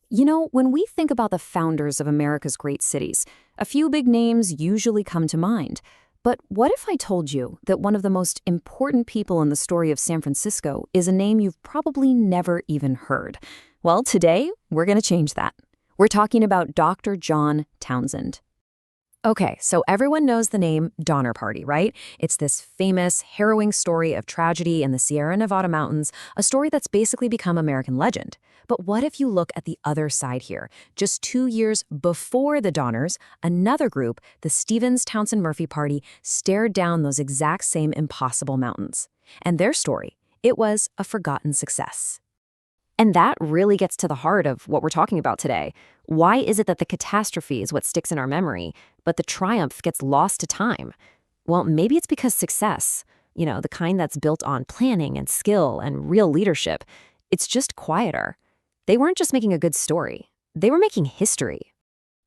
When we think about the founders of America's great cities, a few big names usually come to mind. But what if I told you that one of the most important people in the story of San Francisco is a name you've probably never even heard? Well, today, we're going to change that. We're talking about Dr. John Townsend. Okay, so everyone knows the name Donner Party, right? It's this famous, harrowing story of tragedy in the Sierra Nevada mountains, a story that's basically become American legend. But what if you look at the other side here? Just 2 years before the Donners, another group, the Stephens-Townsend-Murphy Party, stared down those exact same impossible mountains. And their story, it was a forgotten success. And that really gets to the heart of what we're talking about today. Why is it that the catastrophe is what sticks in our memory, but the triumph gets lost to time? Well, maybe it's because success, the kind that's built on planning and skill and real leadership, it's just quieter. They weren't just making a good story. They were making history.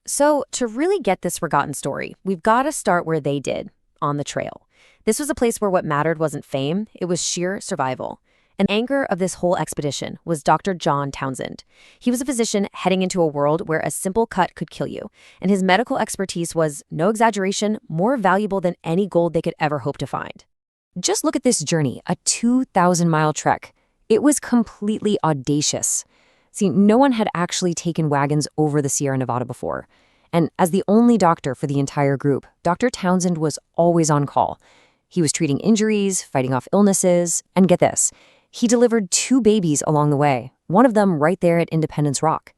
So to really get this forgotten story, we've got to start where they did, on the trail. This was a place where what mattered wasn't fame, it was sheer survival. An anchor of this whole expedition was Dr. John Townsend. He was a physician heading into a world where a simple cut could kill you, and his medical expertise was, no exaggeration, more valuable than any gold they could ever hope to find. Just look at this journey, a 2,000-mile trek. It was completely audacious. See, no one had actually taken wagons over the Sierra Nevada before. And as the only doctor for the entire group, Dr. Townsend was always on call. He was treating injuries, fighting off illnesses, and get this, he delivered 2 babies along the way, one of them right there at Independence Rock.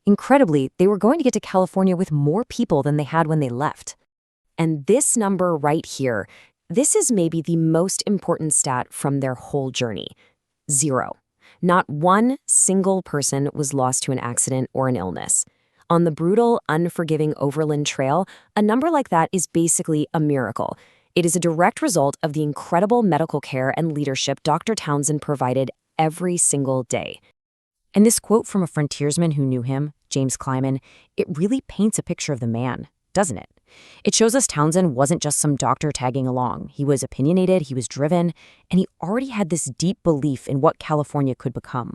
Incredibly, they were going to get to California with more people than they had when they left. And this number right here, this is maybe the most important stat from their whole journey. 0. Not one single person was lost to an accident or an illness. On the brutal, unforgiving Overland Trail, a number like that is basically a miracle. It is a direct result of the incredible medical care and leadership Dr. Townsend provided every single day. And this quote from a frontiersman who knew him, James Clyman, it really paints a picture of the man, doesn't it? It shows us Townsend wasn't just some doctor tagging along. He was opinionated, he was driven, and he already had this deep belief in what California could become.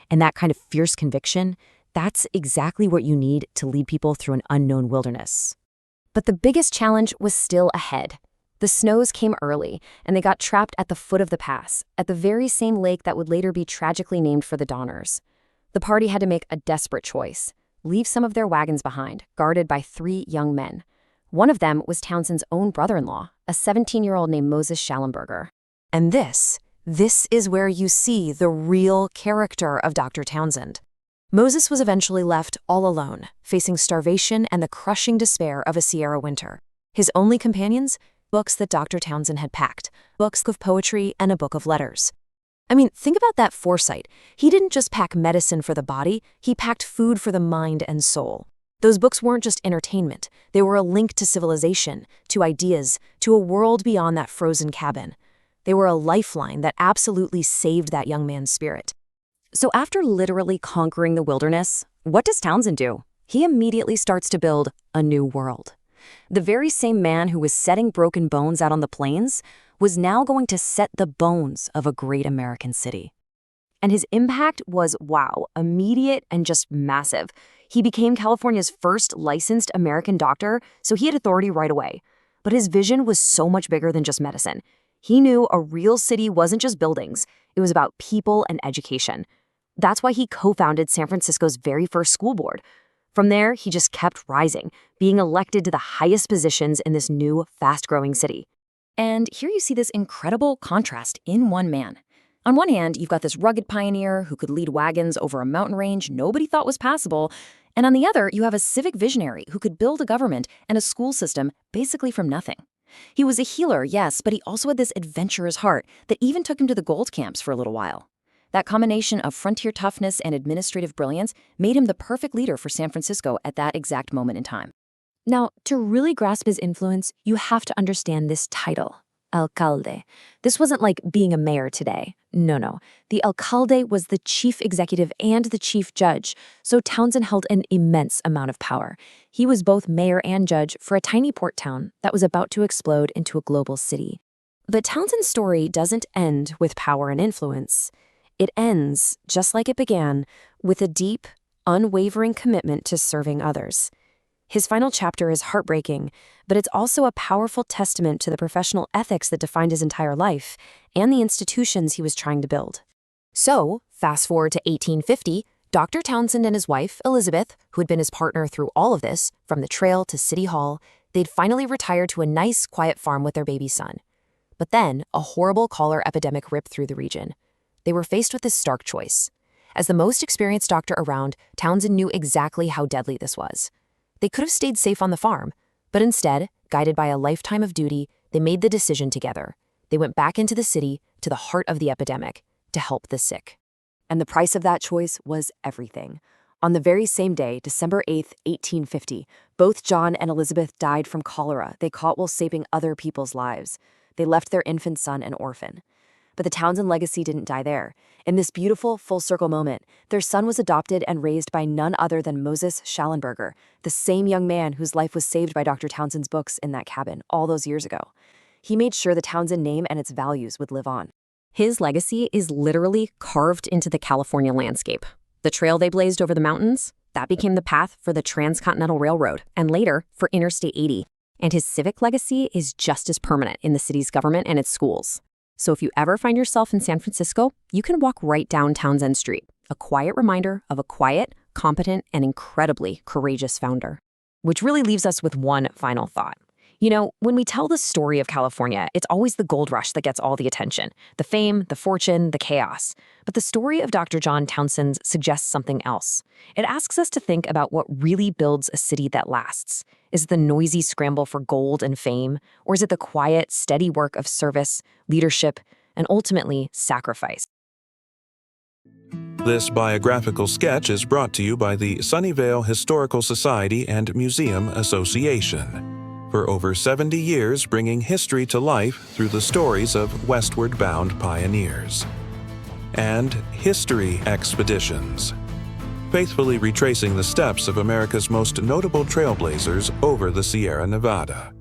And that kind of fierce conviction, that's exactly what you need to lead people through an unknown wilderness. But the biggest challenge was still ahead. The snows came early, and they got trapped at the foot of the pass, at the very same lake that would later be tragically named for the Donners. The party had to make a desperate choice, leave some of their wagons behind, guarded by 3 young men. One of them was Townsend's own brother-in-law, a 17-year-old named Moses Schallenberger. And this is where you see the real character of Dr. Townsend. Moses was eventually left all alone, facing starvation and the crushing despair of a Sierra winter. His only companions? Books that Dr. Townsend had packed, books of poetry and a book of letters. I mean, think about that foresight. He didn't just pack medicine for the body, he packed food for the mind and soul. Those books weren't just entertainment, they were a link to civilization, to ideas, to a world beyond that frozen cabin. They were a lifeline that absolutely saved that young man's spirit. So after literally conquering the wilderness, what does Townsend do? He immediately starts to build a new world. The very same man who was setting broken bones out on the plains was now going to set the bones of a great American city. And his impact was, wow, immediate and just massive. He became California's first licensed American doctor, so he had authority right away. But his vision was so much bigger than just medicine. He knew a real city wasn't just buildings, it was about people and education. That's why he co-founded San Francisco's very first school board. From there, he just kept rising, being elected to the highest positions in this new, fast-growing city. And here you see this incredible contrast in one man. On one hand, you've got this rugged pioneer who could lead wagons over a mountain range nobody thought was passable, and on the other, you have a civic visionary who could build a government and a school system basically from nothing. He was a healer, yes, but he also had this adventurous heart that even took him to the gold camps for a little while. That combination of frontier toughness and administrative brilliance made him the perfect leader for San Francisco at that exact moment in time. Now, to really grasp his influence, you have to understand this title, alcalde. This wasn't like being a mayor today. No. The alcalde was the chief executive and the chief judge, so Townsend held an immense amount of power. He was both mayor and judge for a tiny port town that was about to explode into a global city. But Townsend's story doesn't end with power and influence. It ends, just like it began, with a deep, unwavering commitment to serving others. His final chapter is heartbreaking, but it's also a powerful testament to the professional ethics that defined his entire life and the institutions he was trying to build. So, fast forward to 1850, Dr. Townsend and his wife, Elizabeth, who had been his partner through all of this, from the trail to City Hall, they'd finally retired to a nice, quiet farm with their baby son. But then, a horrible cholera epidemic ripped through the region. They were faced with this stark choice. As the most experienced doctor around, Townsend knew exactly how deadly this was. They could have stayed safe on the farm, but instead, guided by a lifetime of duty, they made the decision together. They went back into the city, to the heart of the epidemic, to help the sick. And the price of that choice was everything. On the very same day, December 8, 1850, both John and Elizabeth died from cholera they caught while saving other people's lives. They left their infant son an orphan. But the Townsend legacy didn't die there. In this beautiful, full-circle moment, their son was adopted and raised by none other than Moses Schallenberger, the same young man whose life was saved by Dr. Townsend's books in that cabin all those years ago. He made sure the Townsend name and its values would live on. His legacy is literally carved into the California landscape. The trail they blazed over the mountains, that became the path for the Transcontinental Railroad, and later for Interstate 80. And his civic legacy is just as permanent in the city's government and its schools. So if you ever find yourself in San Francisco, you can walk right down Townsend Street, a quiet reminder of a quiet, competent, and incredibly courageous founder. Which really leaves us with one final thought. You know, when we tell the story of California, it's always the gold rush that gets all the attention, the fame, the fortune, the chaos. But the story of Dr. John Townsend suggests something else. It asks us to think about what really builds a city that lasts. Is it the noisy scramble for gold and fame, or is it the quiet, steady work of service, leadership, and ultimately sacrifice? This biographical sketch is brought to you by the Sunnyvale Historical Society and Museum Association. For over 70 years, bringing history to life through the stories of westward-bound pioneers. And History Expeditions, faithfully retracing the steps of America's most notable trailblazers over the Sierra Nevada.